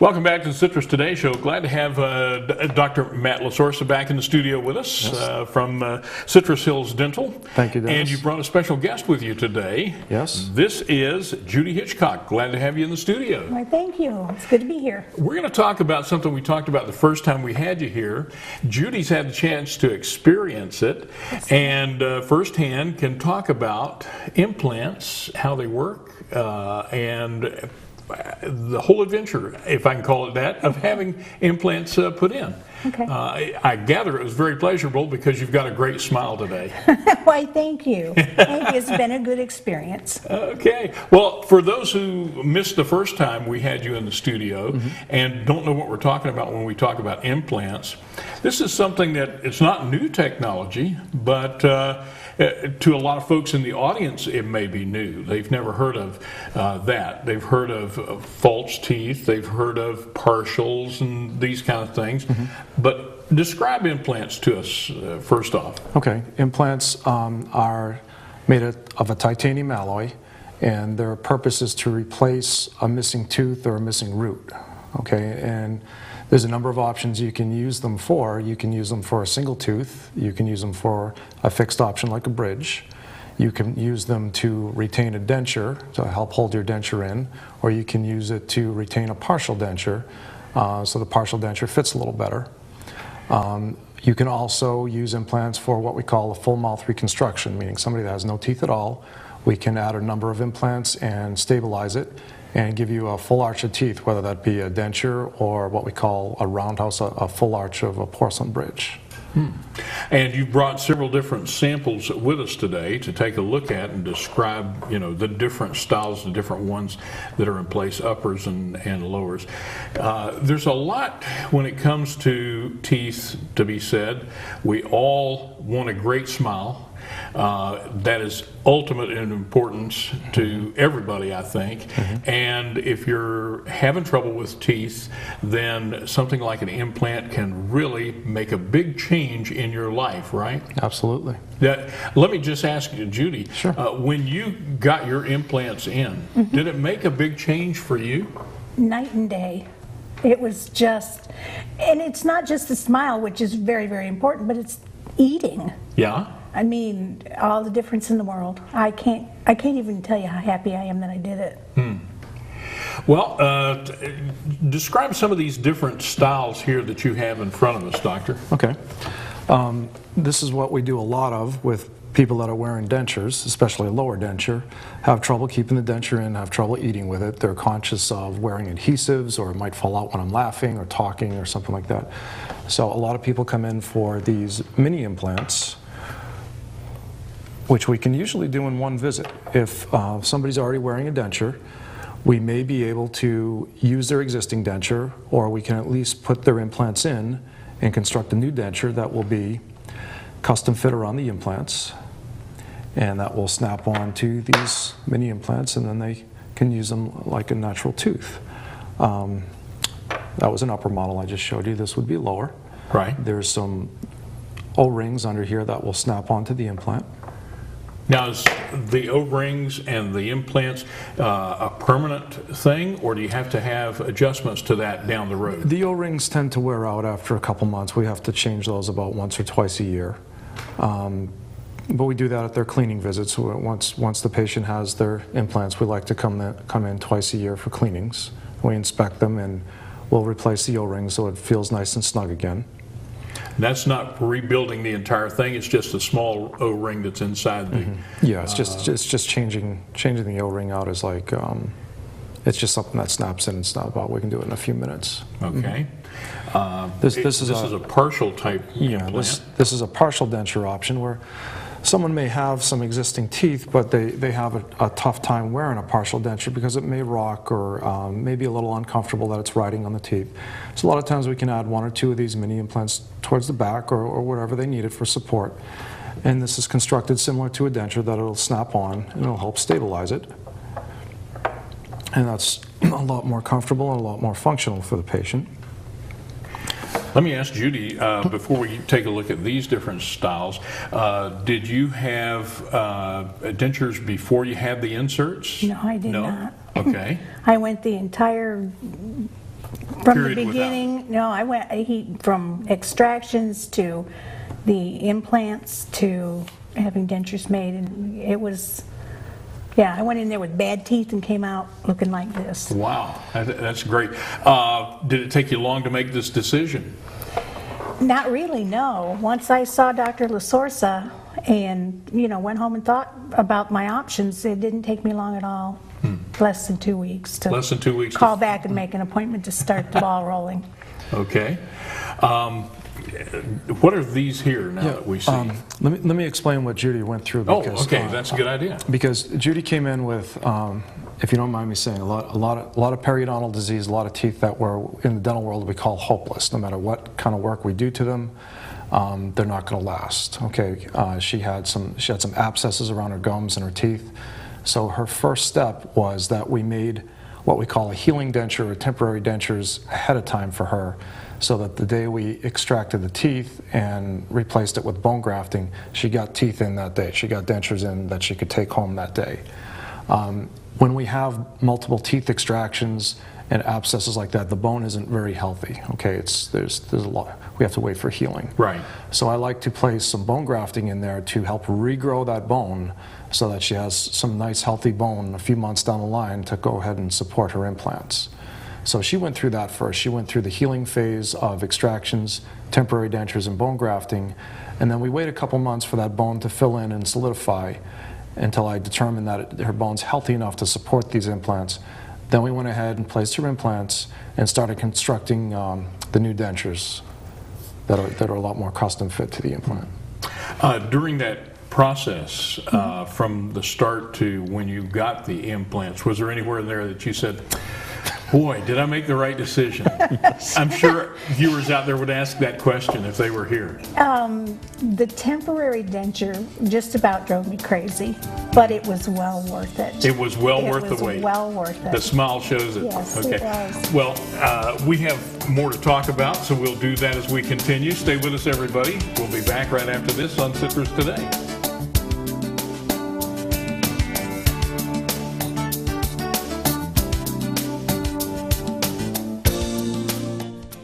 Welcome back to the Citrus Today Show. Glad to have Dr. Matt LaSorsa back in the studio with us from Citrus Hills Dental. Thank you, Dennis. And you brought a special guest with you today. Yes. This is Judy Hitchcock. Glad to have you in the studio. Why, thank you. It's good to be here. We're going to talk about something we talked about the first time we had you here. Judy's had the chance to experience it and firsthand can talk about implants, how they work, and the whole adventure, if I can call it that, of having implants put in. Okay. I gather it was very pleasurable because you've got a great smile today. Why, thank you. Thank you. It's been a good experience. Okay. Well, for those who missed the first time we had you in the studio and don't know what we're talking about when we talk about implants, this is something that it's not new technology, but to a lot of folks in the audience, it may be new. They've never heard of that. They've heard of false teeth. They've heard of partials and these kind of things. But describe implants to us first off. Okay, implants are made of a titanium alloy, and their purpose is to replace a missing tooth or a missing root. Okay, and there's a number of options you can use them for. You can use them for a single tooth. You can use them for a fixed option like a bridge. You can use them to retain a denture to help hold your denture in, or you can use it to retain a partial denture so the partial denture fits a little better. You can also use implants for what we call a full mouth reconstruction, meaning somebody that has no teeth at all. We can add a number of implants and stabilize it and give you a full arch of teeth, whether that be a denture or what we call a roundhouse, a full arch of a porcelain bridge. And you brought several different samples with us today to take a look at and describe, the different styles, the different ones that are in place, uppers and lowers. There's a lot when it comes to teeth to be said. We all want a great smile. That is ultimate in importance to everybody, I think. And if you're having trouble with teeth, then something like an implant can really make a big change in your life, right? Absolutely. Let me just ask you, Judy, Sure. When you got your implants in, did it make a big change for you? Night and day. It was just, and it's not just the smile, which is very, very important, but it's eating. Yeah? I mean, all the difference in the world. I can't even tell you how happy I am that I did it. Well, describe some of these different styles here that you have in front of us, Doctor. Okay. This is what we do a lot of with people that are wearing dentures, especially a lower denture, have trouble keeping the denture in, have trouble eating with it. They're conscious of wearing adhesives, or it might fall out when I'm laughing or talking or something like that. So a lot of people come in for these mini implants, which we can usually do in one visit. If somebody's already wearing a denture, we may be able to use their existing denture, or we can at least put their implants in and construct a new denture that will be custom fit around the implants, and that will snap on to these mini implants, and then they can use them like a natural tooth. That was an upper model I just showed you. This would be lower. Right. There's some O-rings under here that will snap onto the implant. Now, is the O-rings and the implants a permanent thing, or do you have to have adjustments to that down the road? The O-rings tend to wear out after a couple months. We have to change those about once or twice a year. But we do that at their cleaning visits. Once the patient has their implants, we like to come in twice a year for cleanings. We inspect them and we'll replace the O-rings so it feels nice and snug again. That's not rebuilding the entire thing. It's just a small O-ring that's inside the. Yeah, it's just changing the O-ring out is like it's just something that snaps in and snaps out. We can do it in a few minutes. Okay. This is a partial type Yeah, implant. this is a partial denture option where someone may have some existing teeth, but they have a tough time wearing a partial denture because it may rock or may be a little uncomfortable that it's riding on the teeth. So a lot of times we can add one or two of these mini implants towards the back or wherever they need it for support. And this is constructed similar to a denture that it'll snap on and it'll help stabilize it. And that's a lot more comfortable and a lot more functional for the patient. Let me ask Judy, before we take a look at these different styles, did you have dentures before you had the inserts? No, I did not. Okay. I went the entire From the Period without. beginning, no, I went, from extractions to the implants to having dentures made, and it was, yeah, I went in there with bad teeth and came out looking like this. Wow, that's great. Did it take you long to make this decision? Not really, no. Once I saw Dr. LaSorsa and, went home and thought about my options, it didn't take me long at all. Less than 2 weeks to Less than 2 weeks to- call back and make an appointment to start the ball rolling. Okay. What are these here now that we see? Let me explain what Judy went through. Oh, Because, okay, that's a good idea. Because Judy came in with, if you don't mind me saying, a lot of periodontal disease, a lot of teeth that were in the dental world we call hopeless. No matter what kind of work we do to them, they're not going to last. Okay, she had some abscesses around her gums and her teeth. So her first step was that we made what we call a healing denture or temporary dentures ahead of time for her, so that the day we extracted the teeth and replaced it with bone grafting, she got teeth in that day. She got dentures in that she could take home that day. When we have multiple teeth extractions and abscesses like that, the bone isn't very healthy. Okay, there's a lot. We have to wait for healing. Right. So I like to place some bone grafting in there to help regrow that bone, so that she has some nice healthy bone a few months down the line to go ahead and support her implants. So she went through that first. She went through the healing phase of extractions, temporary dentures, and bone grafting, and then we wait a couple months for that bone to fill in and solidify until I determined that her bone's healthy enough to support these implants. Then we went ahead and placed her implants and started constructing the new dentures that are a lot more custom fit to the implant. During that process, from the start to when you got the implants, was there anywhere in there that you said, boy, did I make the right decision? I'm sure viewers out there would ask that question if they were here. The temporary denture just about drove me crazy, but it was well worth it. It was well worth the wait. It was well worth it. The smile shows it. Yes, okay. it was. Well, we have more to talk about, so we'll do that as we continue. Stay with us, everybody. We'll be back right after this on Citrus Today.